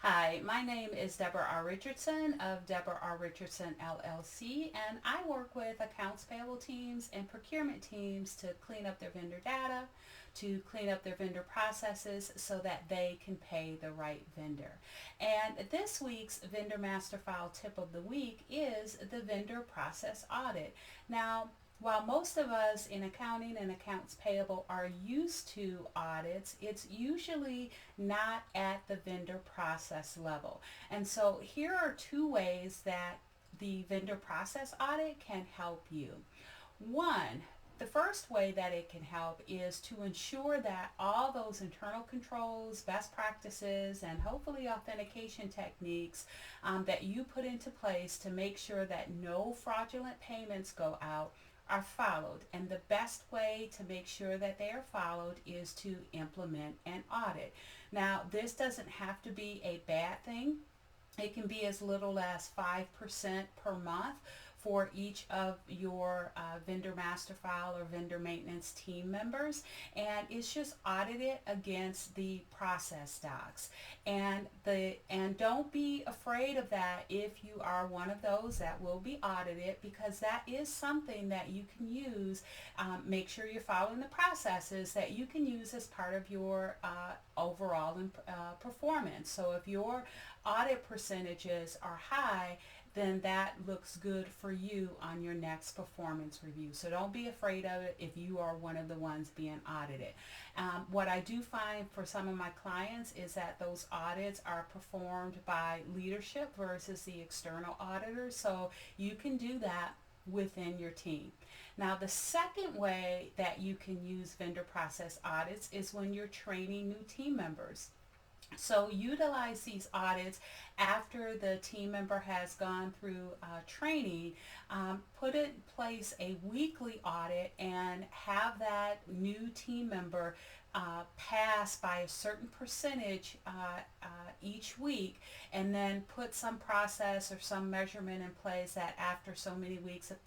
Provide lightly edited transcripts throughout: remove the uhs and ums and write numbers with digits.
Hi, my name is Debra R. Richardson of Debra R. Richardson LLC, and I work with accounts payable teams and procurement teams to clean up their vendor data, to clean up their vendor processes so that they can pay the right vendor. And this week's Vendor Master File tip of the week is the Vendor Process Audit. Now, while most of us in accounting and accounts payable are used to audits, it's usually not at the vendor process level. And so here are two ways that the vendor process audit can help you. One, the first way that it can help is to ensure that all those internal controls, best practices, and hopefully authentication techniques that you put into place to make sure that no fraudulent payments go out are followed. And the best way to make sure that they are followed is to implement an audit. Now, this doesn't have to be a bad thing. It can be as little as 5% per month for each of your vendor master file or vendor maintenance team members, and it's just audited against the process docs. And don't be afraid of that if you are one of those that will be audited, because that is something that you can use. Make sure you're following the processes that you can use as part of your overall performance. So if your audit percentages are high, then that looks good for you on your next performance review. So don't be afraid of it if you are one of the ones being audited. What I do find for some of my clients is that those audits are performed by leadership versus the external auditors. So you can do that within your team. Now, the second way that you can use vendor process audits is when you're training new team members. So utilize these audits after the team member has gone through training. Put in place a weekly audit and have that new team member pass by a certain percentage each week, and then put some process or some measurement in place that after so many weeks of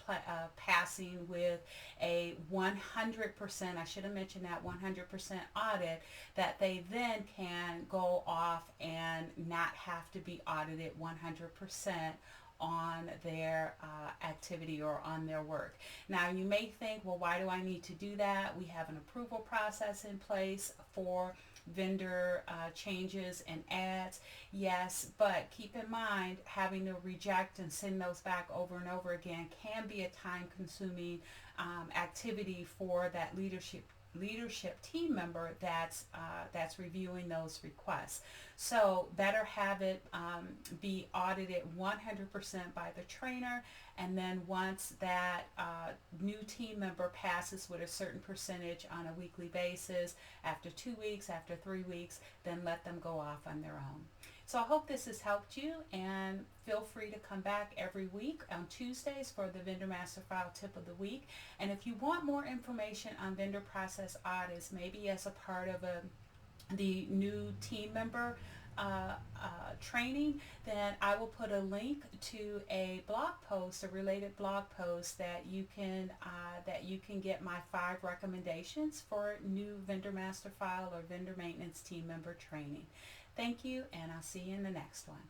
passing with a 100%, I should have mentioned that 100% audit, that they then can go off and not have to be audited 100% on their activity or on their work. Now, you may think, well, why do I need to do that? We have an approval process in place for vendor changes and adds. Yes, but keep in mind, having to reject and send those back over and over again can be a time-consuming activity for that leadership team member that's reviewing those requests. So better have it be audited 100% by the trainer, and then once that new team member passes with a certain percentage on a weekly basis, after 2 weeks, after 3 weeks, then let them go off on their own. So I hope this has helped you, and feel free to come back every week on Tuesdays for the Vendor Master File Tip of the Week. And if you want more information on vendor process audits, maybe as a part of the new team member training, then I will put a link to a blog post, a related blog post that you can get my 5 recommendations for new vendor master file or vendor maintenance team member training. Thank you, and I'll see you in the next one.